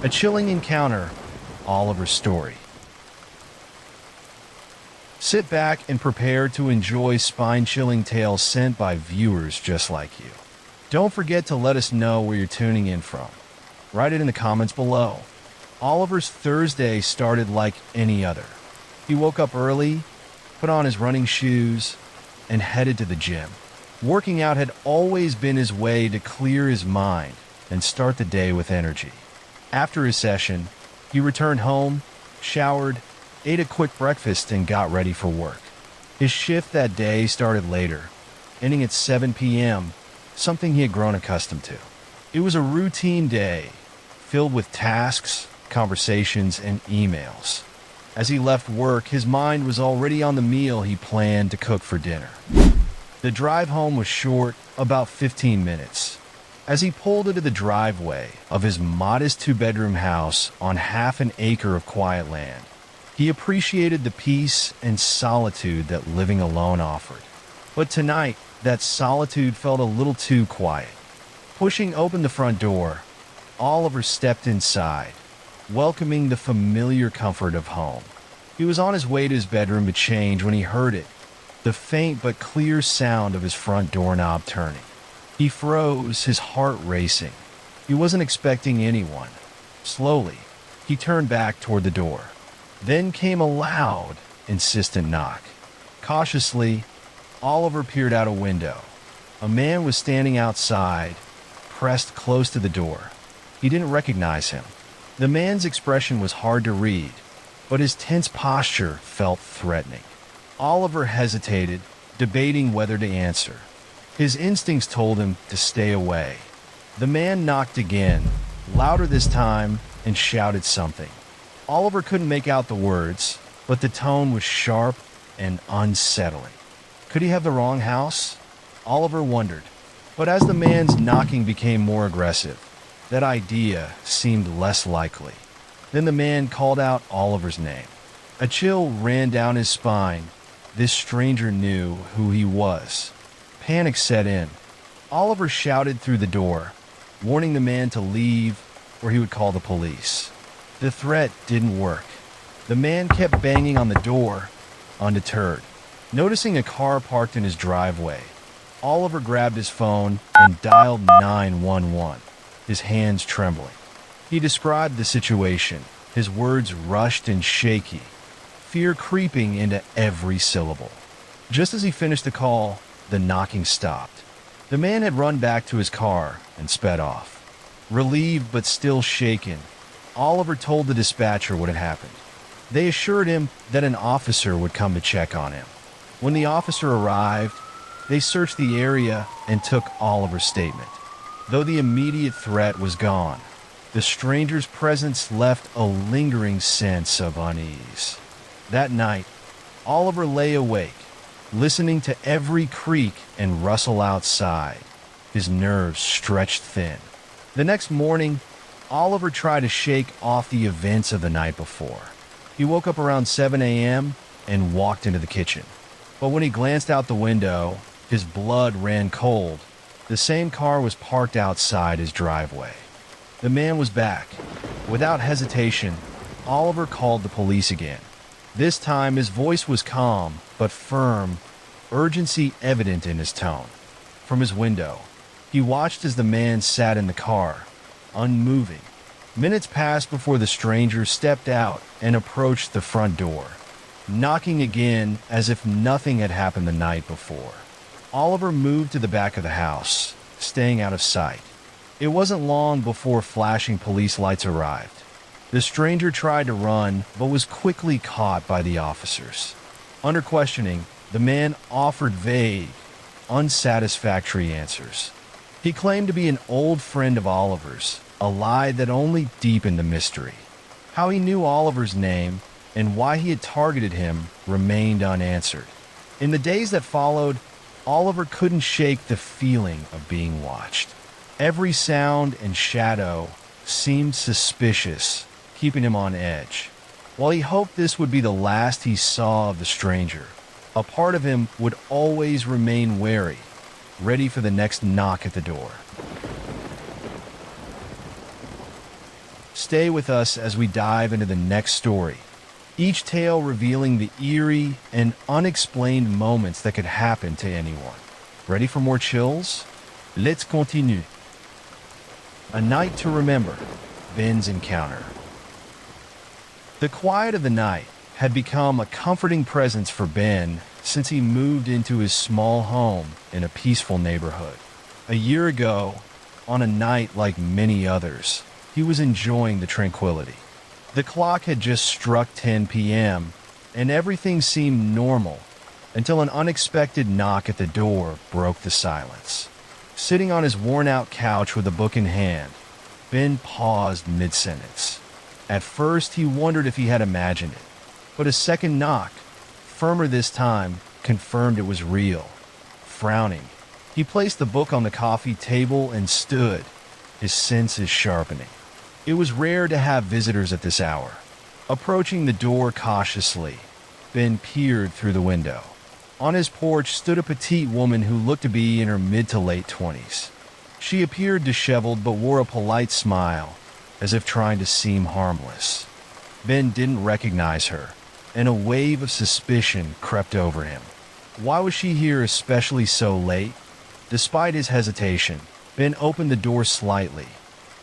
A chilling encounter, Oliver's story. Sit back and prepare to enjoy spine-chilling tales sent by viewers just like you. Don't forget to let us know where you're tuning in from. Write it in the comments below. Oliver's Thursday started like any other. He woke up early, put on his running shoes, and headed to the gym. Working out had always been his way to clear his mind and start the day with energy. After his session, he returned home, showered, ate a quick breakfast, and got ready for work. His shift that day started later, ending at 7 p.m., something he had grown accustomed to. It was a routine day, filled with tasks, conversations, and emails. As he left work, his mind was already on the meal he planned to cook for dinner. The drive home was short, about 15 minutes. As he pulled into the driveway of his modest two-bedroom house on half an acre of quiet land, he appreciated the peace and solitude that living alone offered. But tonight, that solitude felt a little too quiet. Pushing open the front door, Oliver stepped inside, welcoming the familiar comfort of home. He was on his way to his bedroom to change when he heard it, the faint but clear sound of his front doorknob turning. He froze, his heart racing. He wasn't expecting anyone. Slowly, he turned back toward the door. Then came a loud, insistent knock. Cautiously, Oliver peered out a window. A man was standing outside, pressed close to the door. He didn't recognize him. The man's expression was hard to read, but his tense posture felt threatening. Oliver hesitated, debating whether to answer. His instincts told him to stay away. The man knocked again, louder this time, and shouted something. Oliver couldn't make out the words, but the tone was sharp and unsettling. Could he have the wrong house? Oliver wondered. But as the man's knocking became more aggressive, that idea seemed less likely. Then the man called out Oliver's name. A chill ran down his spine. This stranger knew who he was. Panic set in. Oliver shouted through the door, warning the man to leave or he would call the police. The threat didn't work. The man kept banging on the door, undeterred. Noticing a car parked in his driveway, Oliver grabbed his phone and dialed 911, his hands trembling. He described the situation, his words rushed and shaky, fear creeping into every syllable. Just as he finished the call, the knocking stopped. The man had run back to his car and sped off. Relieved but still shaken, Oliver told the dispatcher what had happened. They assured him that an officer would come to check on him. When the officer arrived, they searched the area and took Oliver's statement. Though the immediate threat was gone, the stranger's presence left a lingering sense of unease. That night, Oliver lay awake, listening to every creak and rustle outside, his nerves stretched thin. The next morning, Oliver tried to shake off the events of the night before. He woke up around 7 a.m. and walked into the kitchen. But when he glanced out the window, his blood ran cold. The same car was parked outside his driveway. The man was back. Without hesitation, Oliver called the police again. This time, his voice was calm but firm, urgency evident in his tone. From his window, he watched as the man sat in the car, unmoving. Minutes passed before the stranger stepped out and approached the front door, knocking again as if nothing had happened the night before. Oliver moved to the back of the house, staying out of sight. It wasn't long before flashing police lights arrived. The stranger tried to run, but was quickly caught by the officers. Under questioning, the man offered vague, unsatisfactory answers. He claimed to be an old friend of Oliver's, a lie that only deepened the mystery. How he knew Oliver's name and why he had targeted him remained unanswered. In the days that followed, Oliver couldn't shake the feeling of being watched. Every sound and shadow seemed suspicious, keeping him on edge. While he hoped this would be the last he saw of the stranger, a part of him would always remain wary, ready for the next knock at the door. Stay with us as we dive into the next story, each tale revealing the eerie and unexplained moments that could happen to anyone. Ready for more chills? Let's continue. A night to remember. Ben's encounter. The quiet of the night had become a comforting presence for Ben since he moved into his small home in a peaceful neighborhood. A year ago, on a night like many others, he was enjoying the tranquility. The clock had just struck 10 p.m., and everything seemed normal until an unexpected knock at the door broke the silence. Sitting on his worn-out couch with a book in hand, Ben paused mid-sentence. At first, he wondered if he had imagined it, but a second knock, firmer this time, confirmed it was real. Frowning, he placed the book on the coffee table and stood, his senses sharpening. It was rare to have visitors at this hour. Approaching the door cautiously, Ben peered through the window. On his porch stood a petite woman who looked to be in her mid to late 20s. She appeared disheveled but wore a polite smile, as if trying to seem harmless. Ben didn't recognize her, and a wave of suspicion crept over him. Why was she here especially so late? Despite his hesitation, Ben opened the door slightly,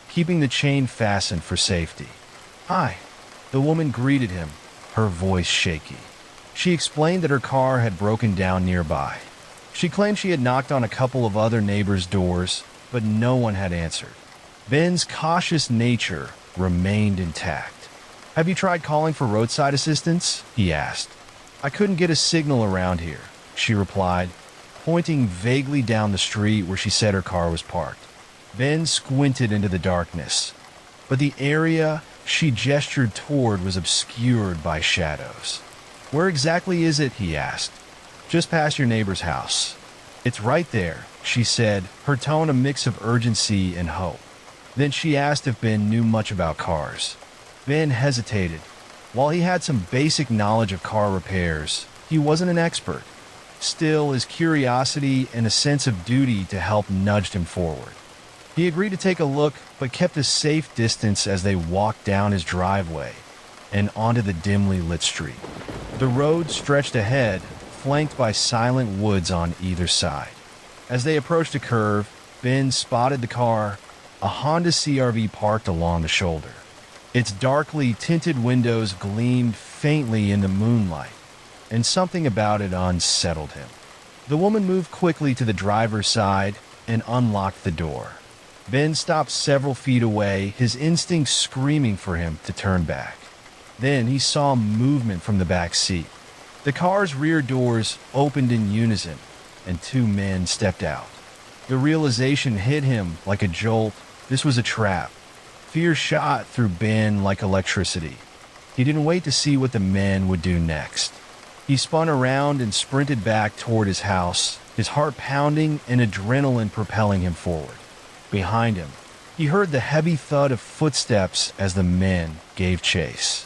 keeping the chain fastened for safety. "Hi," the woman greeted him, her voice shaky. She explained that her car had broken down nearby. She claimed she had knocked on a couple of other neighbors' doors, but no one had answered. Ben's cautious nature remained intact. "Have you tried calling for roadside assistance?" he asked. "I couldn't get a signal around here," she replied, pointing vaguely down the street where she said her car was parked. Ben squinted into the darkness, but the area she gestured toward was obscured by shadows. "Where exactly is it?" he asked. "Just past your neighbor's house." "It's right there," she said, her tone a mix of urgency and hope. Then she asked if Ben knew much about cars. Ben hesitated. While he had some basic knowledge of car repairs, he wasn't an expert. Still, his curiosity and a sense of duty to help nudged him forward. He agreed to take a look, but kept a safe distance as they walked down his driveway and onto the dimly lit street. The road stretched ahead, flanked by silent woods on either side. As they approached a curve, Ben spotted the car, a Honda CR-V parked along the shoulder. Its darkly tinted windows gleamed faintly in the moonlight, and something about it unsettled him. The woman moved quickly to the driver's side and unlocked the door. Ben stopped several feet away, his instincts screaming for him to turn back. Then he saw movement from the back seat. The car's rear doors opened in unison, and two men stepped out. The realization hit him like a jolt. This was a trap. Fear shot through Ben like electricity. He didn't wait to see what the men would do next. He spun around and sprinted back toward his house, his heart pounding and adrenaline propelling him forward. Behind him, he heard the heavy thud of footsteps as the men gave chase.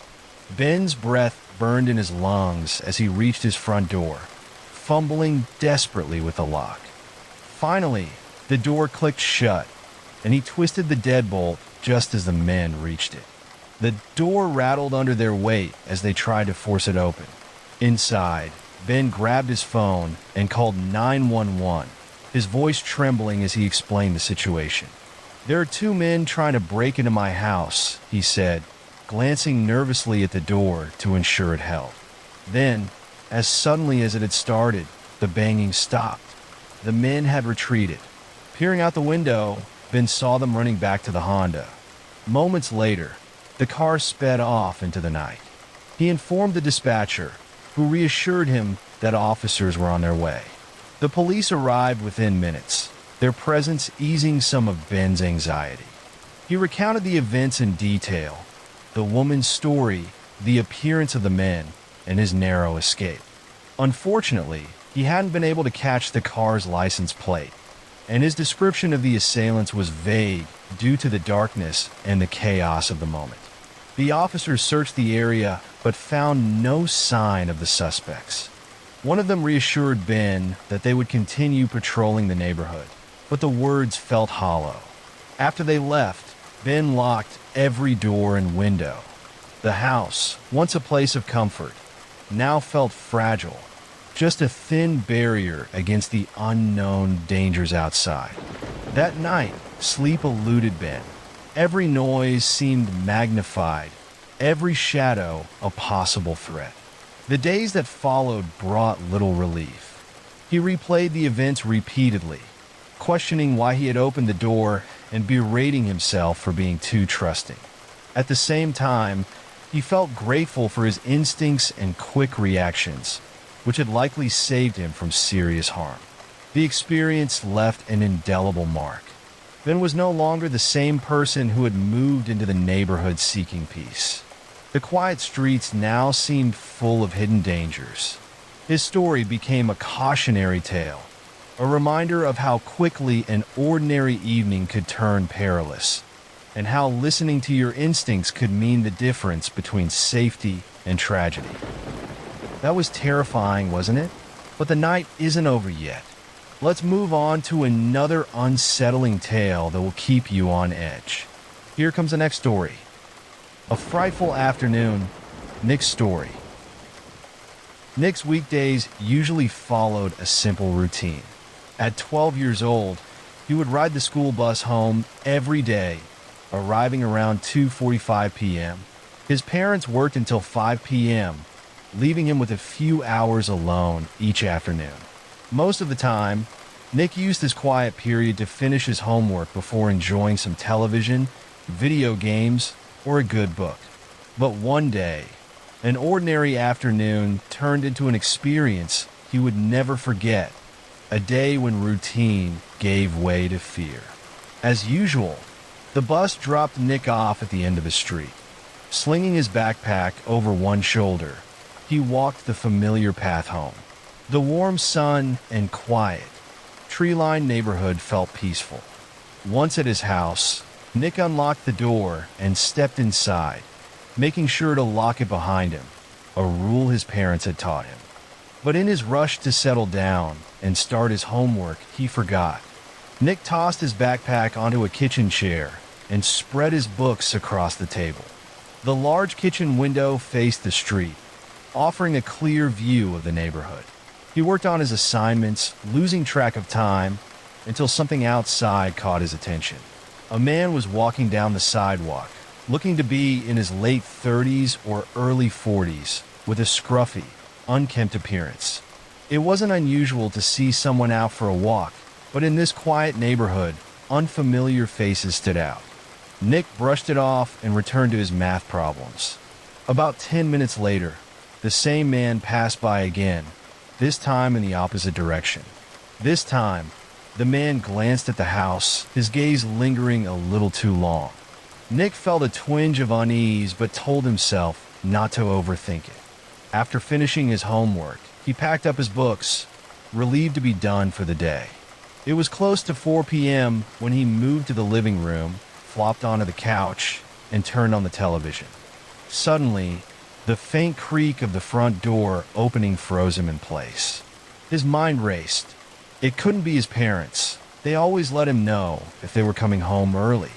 Ben's breath burned in his lungs as he reached his front door, fumbling desperately with the lock. Finally, the door clicked shut, and he twisted the deadbolt just as the men reached it. The door rattled under their weight as they tried to force it open. Inside, Ben grabbed his phone and called 911, his voice trembling as he explained the situation. "There are two men trying to break into my house," he said, glancing nervously at the door to ensure it held. Then, as suddenly as it had started, the banging stopped. The men had retreated. Peering out the window, Ben saw them running back to the Honda. Moments later, the car sped off into the night. He informed the dispatcher, who reassured him that officers were on their way. The police arrived within minutes, their presence easing some of Ben's anxiety. He recounted the events in detail, the woman's story, the appearance of the men, and his narrow escape. Unfortunately, he hadn't been able to catch the car's license plate, and his description of the assailants was vague due to the darkness and the chaos of the moment. The officers searched the area but found no sign of the suspects. One of them reassured Ben that they would continue patrolling the neighborhood, but the words felt hollow. After they left, Ben locked every door and window. The house, once a place of comfort, now felt fragile, just a thin barrier against the unknown dangers outside. That night, sleep eluded Ben. Every noise seemed magnified, every shadow a possible threat. The days that followed brought little relief. He replayed the events repeatedly, questioning why he had opened the door and berating himself for being too trusting. At the same time, he felt grateful for his instincts and quick reactions, which had likely saved him from serious harm. The experience left an indelible mark. Ben was no longer the same person who had moved into the neighborhood seeking peace. The quiet streets now seemed full of hidden dangers. His story became a cautionary tale, a reminder of how quickly an ordinary evening could turn perilous, and how listening to your instincts could mean the difference between safety and tragedy. That was terrifying, wasn't it? But the night isn't over yet. Let's move on to another unsettling tale that will keep you on edge. Here comes the next story. A frightful afternoon, Nick's story. Nick's weekdays usually followed a simple routine. At 12 years old, he would ride the school bus home every day, arriving around 2:45 p.m. His parents worked until 5 p.m., leaving him with a few hours alone each afternoon. Most of the time, Nick used this quiet period to finish his homework before enjoying some television, video games, or a good book. But one day, an ordinary afternoon turned into an experience he would never forget, a day when routine gave way to fear. As usual, the bus dropped Nick off at the end of the street. Slinging his backpack over one shoulder, he walked the familiar path home. The warm sun and quiet, tree-lined neighborhood felt peaceful. Once at his house, Nick unlocked the door and stepped inside, making sure to lock it behind him, a rule his parents had taught him. But in his rush to settle down and start his homework, he forgot. Nick tossed his backpack onto a kitchen chair and spread his books across the table. The large kitchen window faced the street, offering a clear view of the neighborhood. He worked on his assignments, losing track of time, until something outside caught his attention. A man was walking down the sidewalk, looking to be in his late 30s or early 40s, with a scruffy, unkempt appearance. It wasn't unusual to see someone out for a walk, but in this quiet neighborhood, unfamiliar faces stood out. Nick brushed it off and returned to his math problems. About 10 minutes later, the same man passed by again, this time in the opposite direction. This time, the man glanced at the house, his gaze lingering a little too long. Nick felt a twinge of unease but told himself not to overthink it. After finishing his homework, he packed up his books, relieved to be done for the day. It was close to 4 p.m. when he moved to the living room, flopped onto the couch, and turned on the television. Suddenly, the faint creak of the front door opening froze him in place. His mind raced. It couldn't be his parents. They always let him know if they were coming home early.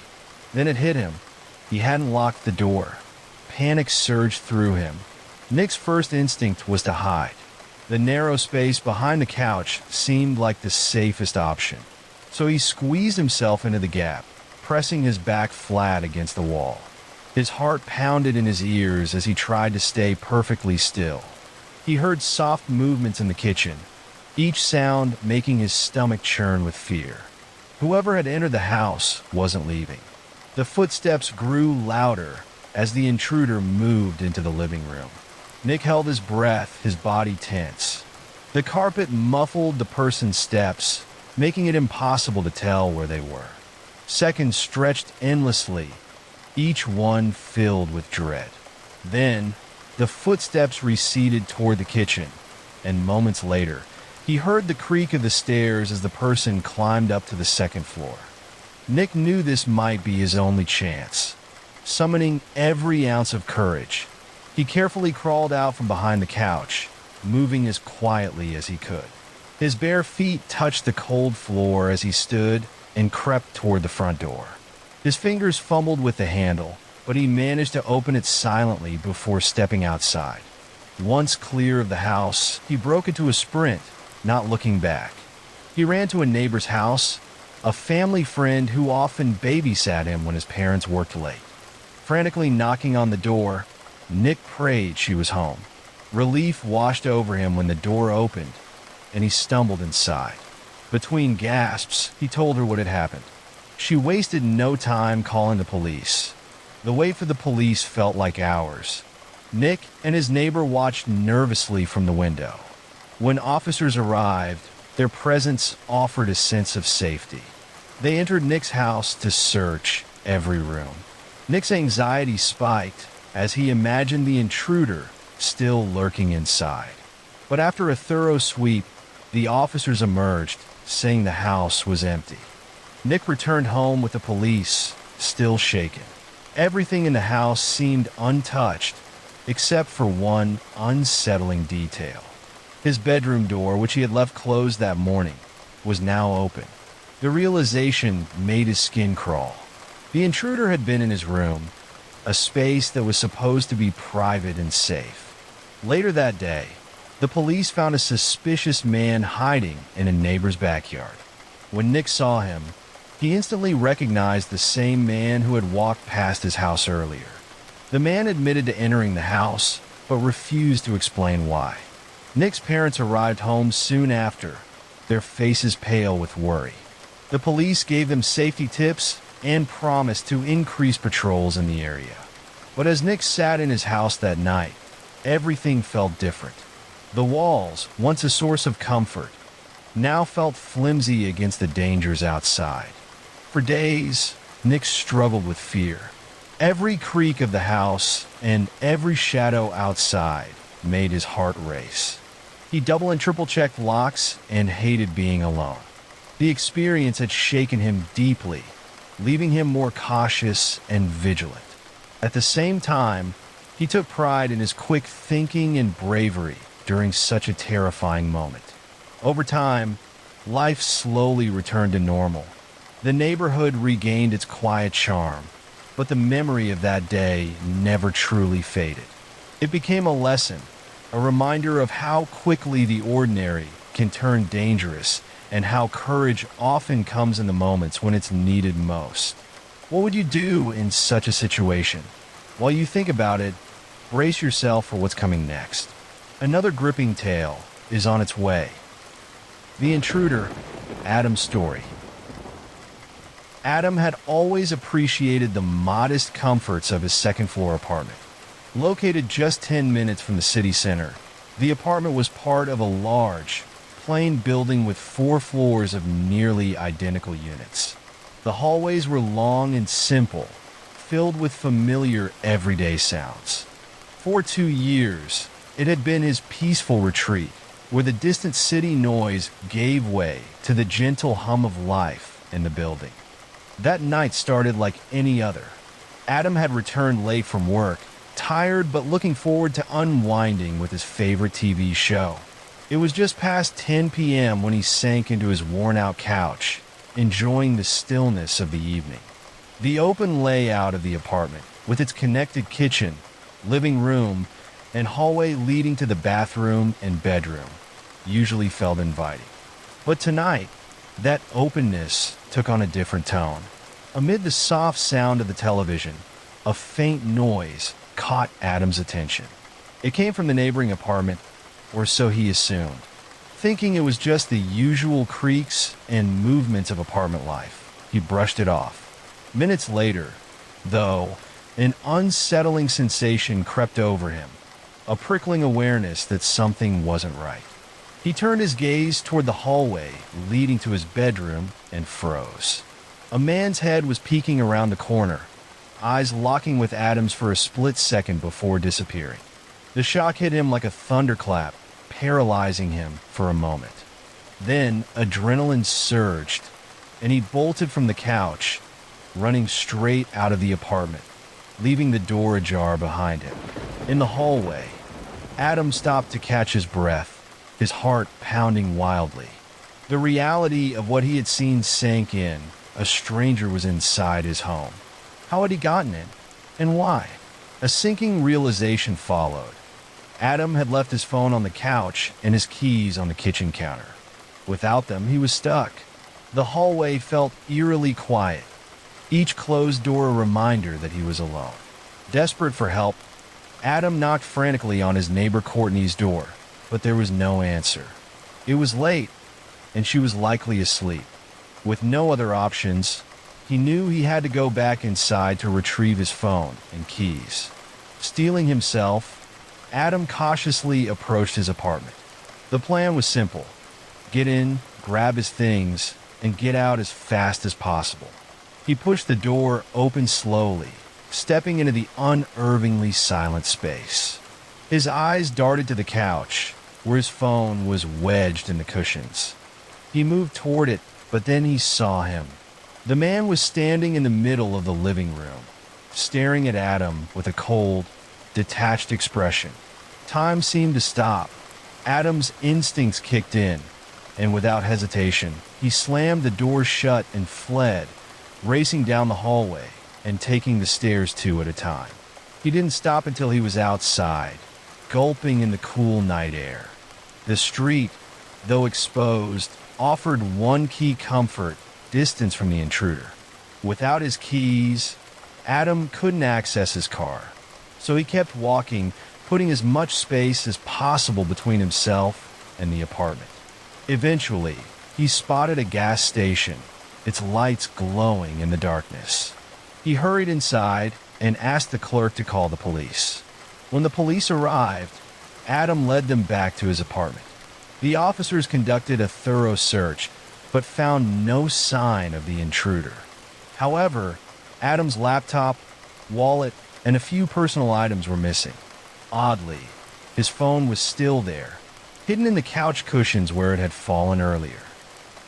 Then it hit him. He hadn't locked the door. Panic surged through him. Nick's first instinct was to hide. The narrow space behind the couch seemed like the safest option. So he squeezed himself into the gap, pressing his back flat against the wall. His heart pounded in his ears as he tried to stay perfectly still. He heard soft movements in the kitchen, each sound making his stomach churn with fear. Whoever had entered the house wasn't leaving. The footsteps grew louder as the intruder moved into the living room. Nick held his breath, his body tense. The carpet muffled the person's steps, making it impossible to tell where they were. Seconds stretched endlessly, each one filled with dread. Then, the footsteps receded toward the kitchen, and moments later, he heard the creak of the stairs as the person climbed up to the second floor. Nick knew this might be his only chance. Summoning every ounce of courage, he carefully crawled out from behind the couch, moving as quietly as he could. His bare feet touched the cold floor as he stood and crept toward the front door. His fingers fumbled with the handle, but he managed to open it silently before stepping outside. Once clear of the house, he broke into a sprint, not looking back. He ran to a neighbor's house, a family friend who often babysat him when his parents worked late. Frantically knocking on the door, Nick prayed she was home. Relief washed over him when the door opened, and he stumbled inside. Between gasps, he told her what had happened. She wasted no time calling the police. The wait for the police felt like hours. Nick and his neighbor watched nervously from the window. When officers arrived, their presence offered a sense of safety. They entered Nick's house to search every room. Nick's anxiety spiked as he imagined the intruder still lurking inside. But after a thorough sweep, the officers emerged, saying the house was empty. Nick returned home with the police, still shaken. Everything in the house seemed untouched, except for one unsettling detail. His bedroom door, which he had left closed that morning, was now open. The realization made his skin crawl. The intruder had been in his room, a space that was supposed to be private and safe. Later that day, the police found a suspicious man hiding in a neighbor's backyard. When Nick saw him, he instantly recognized the same man who had walked past his house earlier. The man admitted to entering the house, but refused to explain why. Nick's parents arrived home soon after, their faces pale with worry. The police gave them safety tips and promised to increase patrols in the area. But as Nick sat in his house that night, everything felt different. The walls, once a source of comfort, now felt flimsy against the dangers outside. For days, Nick struggled with fear. Every creak of the house and every shadow outside made his heart race. He double and triple checked locks and hated being alone. The experience had shaken him deeply, leaving him more cautious and vigilant. At the same time, he took pride in his quick thinking and bravery during such a terrifying moment. Over time, life slowly returned to normal. The neighborhood regained its quiet charm, but the memory of that day never truly faded. It became a lesson, a reminder of how quickly the ordinary can turn dangerous and how courage often comes in the moments when it's needed most. What would you do in such a situation? While you think about it, brace yourself for what's coming next. Another gripping tale is on its way. The Intruder, Adam's story. Adam had always appreciated the modest comforts of his second-floor apartment. Located just 10 minutes from the city center, the apartment was part of a large, plain building with 4 floors of nearly identical units. The hallways were long and simple, filled with familiar everyday sounds. For 2 years, it had been his peaceful retreat, where the distant city noise gave way to the gentle hum of life in the building. That night started like any other. Adam had returned late from work, tired but looking forward to unwinding with his favorite TV show. It was just past 10 p.m. when he sank into his worn-out couch, enjoying the stillness of the evening. The open layout of the apartment, with its connected kitchen, living room, and hallway leading to the bathroom and bedroom, usually felt inviting. But tonight, that openness took on a different tone. Amid the soft sound of the television, a faint noise caught Adam's attention. It came from the neighboring apartment, or so he assumed. Thinking it was just the usual creaks and movements of apartment life, he brushed it off. Minutes later, though, an unsettling sensation crept over him, a prickling awareness that something wasn't right. He turned his gaze toward the hallway leading to his bedroom and froze. A man's head was peeking around the corner, eyes locking with Adam's for a split second before disappearing. The shock hit him like a thunderclap, paralyzing him for a moment. Then adrenaline surged, and he bolted from the couch, running straight out of the apartment, leaving the door ajar behind him. In the hallway, Adam stopped to catch his breath, his heart pounding wildly. The reality of what he had seen sank in, a stranger was inside his home. How had he gotten in? And why? A sinking realization followed. Adam had left his phone on the couch and his keys on the kitchen counter. Without them, he was stuck. The hallway felt eerily quiet, each closed door a reminder that he was alone. Desperate for help, Adam knocked frantically on his neighbor Courtney's door, but there was no answer. It was late, and she was likely asleep. With no other options, he knew he had to go back inside to retrieve his phone and keys. Steeling himself, Adam cautiously approached his apartment. The plan was simple: get in, grab his things, and get out as fast as possible. He pushed the door open slowly, stepping into the unervingly silent space. His eyes darted to the couch, where his phone was wedged in the cushions. He moved toward it, but then he saw him. The man was standing in the middle of the living room, staring at Adam with a cold, detached expression. Time seemed to stop. Adam's instincts kicked in, and without hesitation, he slammed the door shut and fled, racing down the hallway and taking the stairs two at a time. He didn't stop until he was outside, gulping in the cool night air. The street, though exposed, offered one key comfort: distance from the intruder. Without his keys, Adam couldn't access his car, so he kept walking, putting as much space as possible between himself and the apartment. Eventually, he spotted a gas station, its lights glowing in the darkness. He hurried inside and asked the clerk to call the police. When the police arrived, Adam led them back to his apartment. The officers conducted a thorough search, but found no sign of the intruder. However, Adam's laptop, wallet, and a few personal items were missing. Oddly, his phone was still there, hidden in the couch cushions where it had fallen earlier.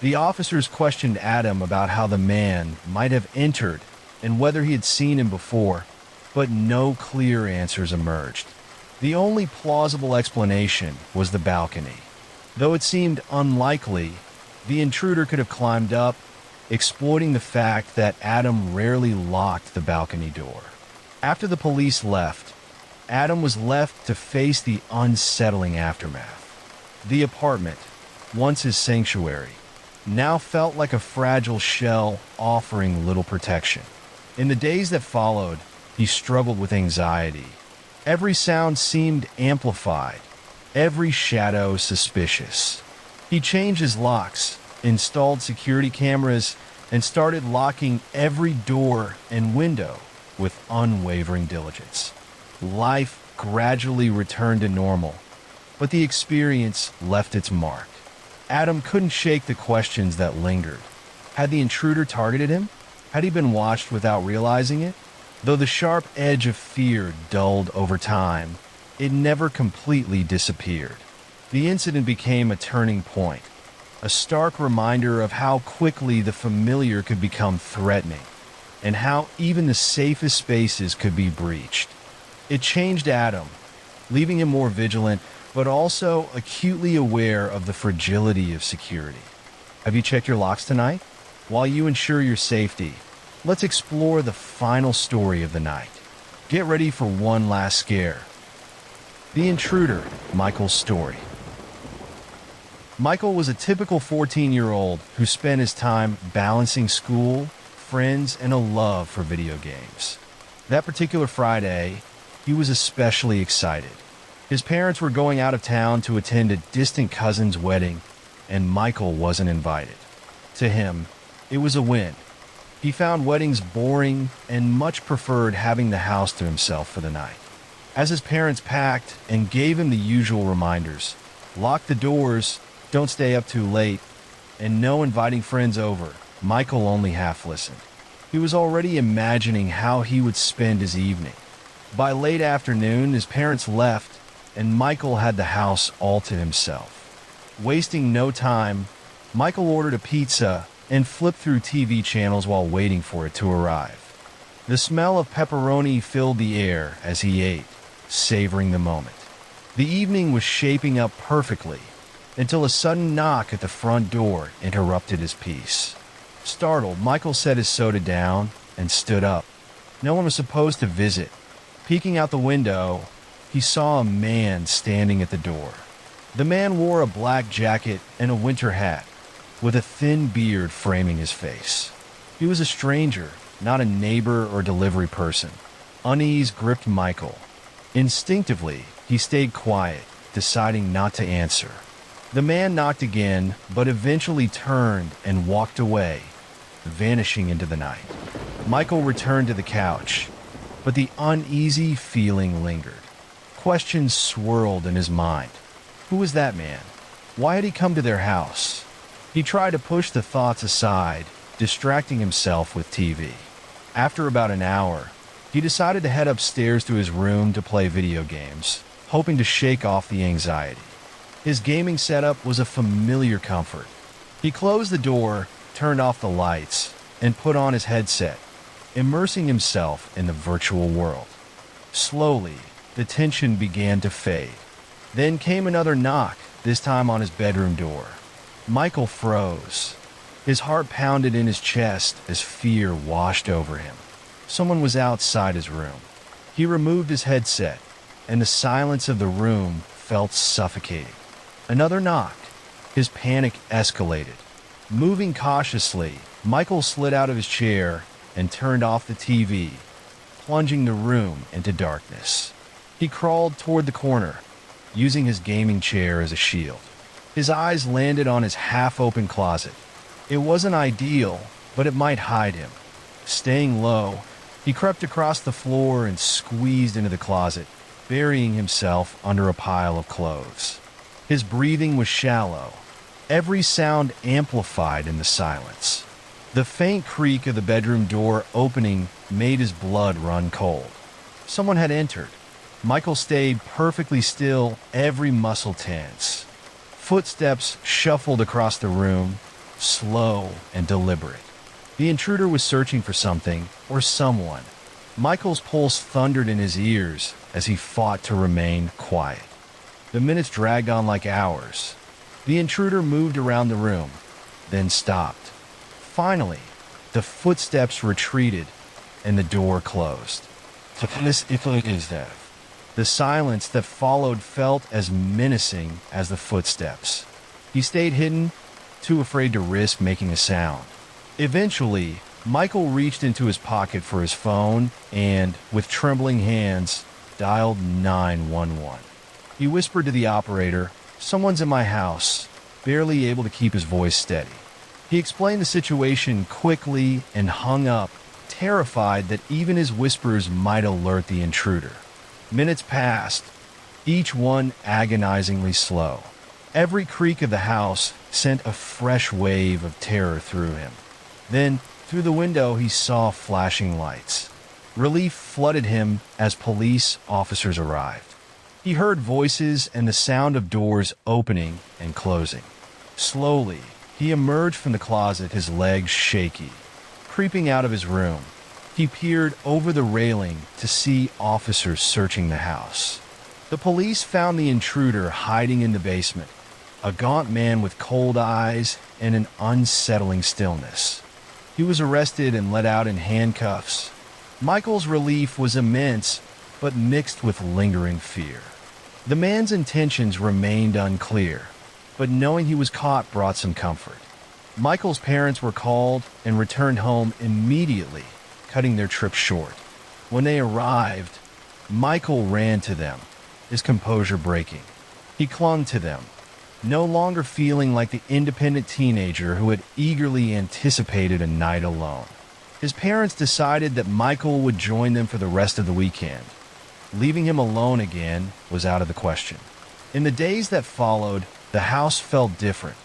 The officers questioned Adam about how the man might have entered and whether he had seen him before, but no clear answers emerged. The only plausible explanation was the balcony. Though it seemed unlikely, the intruder could have climbed up, exploiting the fact that Adam rarely locked the balcony door. After the police left, Adam was left to face the unsettling aftermath. The apartment, once his sanctuary, now felt like a fragile shell offering little protection. In the days that followed, he struggled with anxiety. Every sound seemed amplified, every shadow suspicious. He changed his locks, installed security cameras, and started locking every door and window with unwavering diligence. Life gradually returned to normal, but the experience left its mark. Adam couldn't shake the questions that lingered. Had the intruder targeted him? Had he been watched without realizing it? Though the sharp edge of fear dulled over time, it never completely disappeared. The incident became a turning point, a stark reminder of how quickly the familiar could become threatening, and how even the safest spaces could be breached. It changed Adam, leaving him more vigilant, but also acutely aware of the fragility of security. Have you checked your locks tonight? While you ensure your safety, let's explore the final story of the night. Get ready for one last scare. The Intruder, Michael's story. Michael was a typical 14-year-old who spent his time balancing school, friends, and a love for video games. That particular Friday, he was especially excited. His parents were going out of town to attend a distant cousin's wedding, and Michael wasn't invited. To him, it was a win. He found weddings boring and much preferred having the house to himself for the night. As his parents packed and gave him the usual reminders, lock the doors, don't stay up too late, and no inviting friends over, Michael only half listened. He was already imagining how he would spend his evening. By late afternoon, his parents left, and Michael had the house all to himself. Wasting no time, Michael ordered a pizza and flipped through TV channels while waiting for it to arrive. The smell of pepperoni filled the air as he ate, savoring the moment. The evening was shaping up perfectly until a sudden knock at the front door interrupted his peace. Startled, Michael set his soda down and stood up. No one was supposed to visit. Peeking out the window, he saw a man standing at the door. The man wore a black jacket and a winter hat, with a thin beard framing his face. He was a stranger, not a neighbor or delivery person. Unease gripped Michael. Instinctively, he stayed quiet, deciding not to answer. The man knocked again, but eventually turned and walked away, vanishing into the night. Michael returned to the couch, but the uneasy feeling lingered. Questions swirled in his mind. Who was that man? Why had he come to their house? He tried to push the thoughts aside, distracting himself with TV. After about an hour, he decided to head upstairs to his room to play video games, hoping to shake off the anxiety. His gaming setup was a familiar comfort. He closed the door, turned off the lights, and put on his headset, immersing himself in the virtual world. Slowly, the tension began to fade. Then came another knock, this time on his bedroom door. Michael froze. His heart pounded in his chest as fear washed over him. Someone was outside his room. He removed his headset, and the silence of the room felt suffocating. Another knock. His panic escalated. Moving cautiously, Michael slid out of his chair and turned off the TV, plunging the room into darkness. He crawled toward the corner, using his gaming chair as a shield. His eyes landed on his half-open closet. It wasn't ideal, but it might hide him. Staying low, he crept across the floor and squeezed into the closet, burying himself under a pile of clothes. His breathing was shallow, every sound amplified in the silence. The faint creak of the bedroom door opening made his blood run cold. Someone had entered. Michael stayed perfectly still, every muscle tense. Footsteps shuffled across the room, slow and deliberate. The intruder was searching for something or someone. Michael's pulse thundered in his ears as he fought to remain quiet. The minutes dragged on like hours. The intruder moved around the room, then stopped. Finally, the footsteps retreated and the door closed. The silence that followed felt as menacing as the footsteps. He stayed hidden, too afraid to risk making a sound. Eventually, Michael reached into his pocket for his phone and, with trembling hands, dialed 911. He whispered to the operator, "Someone's in my house," barely able to keep his voice steady. He explained the situation quickly and hung up, terrified that even his whispers might alert the intruder. Minutes passed, each one agonizingly slow. Every creak of the house sent a fresh wave of terror through him. Then, through the window, he saw flashing lights. Relief flooded him as police officers arrived. He heard voices and the sound of doors opening and closing. Slowly, he emerged from the closet, his legs shaky. Creeping out of his room, he peered over the railing to see officers searching the house. The police found the intruder hiding in the basement, a gaunt man with cold eyes and an unsettling stillness. He was arrested and let out in handcuffs. Michael's relief was immense, but mixed with lingering fear. The man's intentions remained unclear, but knowing he was caught brought some comfort. Michael's parents were called and returned home immediately, cutting their trip short. When they arrived, Michael ran to them, his composure breaking. He clung to them, no longer feeling like the independent teenager who had eagerly anticipated a night alone. His parents decided that Michael would join them for the rest of the weekend. Leaving him alone again was out of the question. In the days that followed, the house felt different,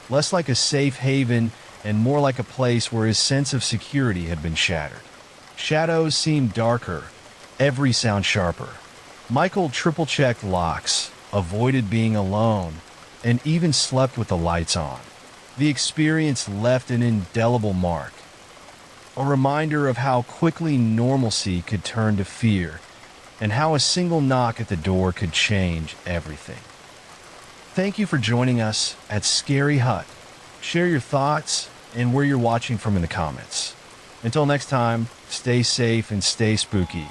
less like a safe haven and more like a place where his sense of security had been shattered. Shadows seemed darker, every sound sharper. Michael triple-checked locks, avoided being alone, and even slept with the lights on. The experience left an indelible mark, a reminder of how quickly normalcy could turn to fear, and how a single knock at the door could change everything. Thank you for joining us at Scary Hut. Share your thoughts and where you're watching from in the comments. Until next time, stay safe and stay spooky.